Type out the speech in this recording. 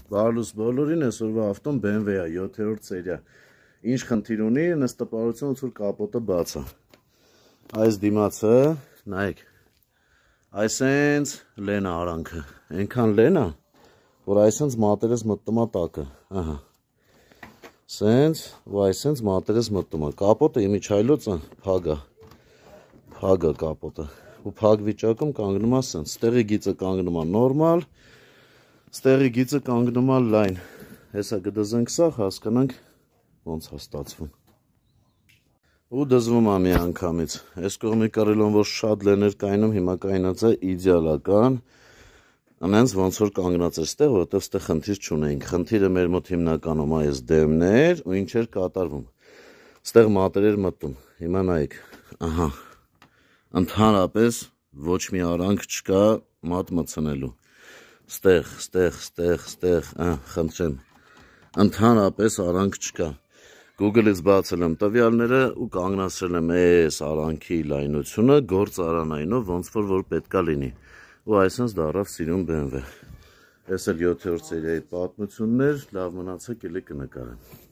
Բարլուս բոլորին այսօրվա ավտոն BMW-ա 7-րդ սերիա։ Ինչ խնդիր ունի, նստապահություն ոնց որ կապոտը բաց է։ Այս դիմացը, նայեք։ Այսենց լեն է արանքը։ Այնքան լեն է, որ այսենց մատերս մտնում է տակը։ Ահա։ Սենց, ու այսենց մատերս մտնում է։ Կապոտը իմիջայլոց փագ է։ Փագ է կապոտը։ Ու փագ վիճակում կանգնում է սենց։ Ստեղի գիծը կանգնում է նորմալ, ստեղի գիծը կանգնում է լայն։ Հեսա կդզենք սա, հասկանանք ոնց է ստացվում։ Ու դզվում է մի անգամից։ Այս կողմի կարելոն որ շատ լեներ կայնում, հիմա կայնած է իդեալական։ Անենց ոնց որ կանգնած էր ստեղ, որովհետև ստեղ խնդիր չունեինք։ Խնդիրը մեր մոտ հիմնականում այս դեմներ ու ինչ էր կատարվում։ Ստեղ մատեր էր մտնում։ Հիմա նայեք, ահա։ Ընդհանրապես ոչ մի արանք չկա մատ մտցնելու։ Ստեղ, խնդրեմ։ Ընդհանրապես արանք չկա։ Google-ից բացել եմ տվյալները ու կանգնացրել եմ այս արանքի լայնությունը գործարանայինով ոնց որ պետքա լինի։ Ու այսպես դառավ սիրուն BMW։ Այս էլ 7-րդ սերիայի պատմություններ, լավ մնացեք, էլի կնկարեմ։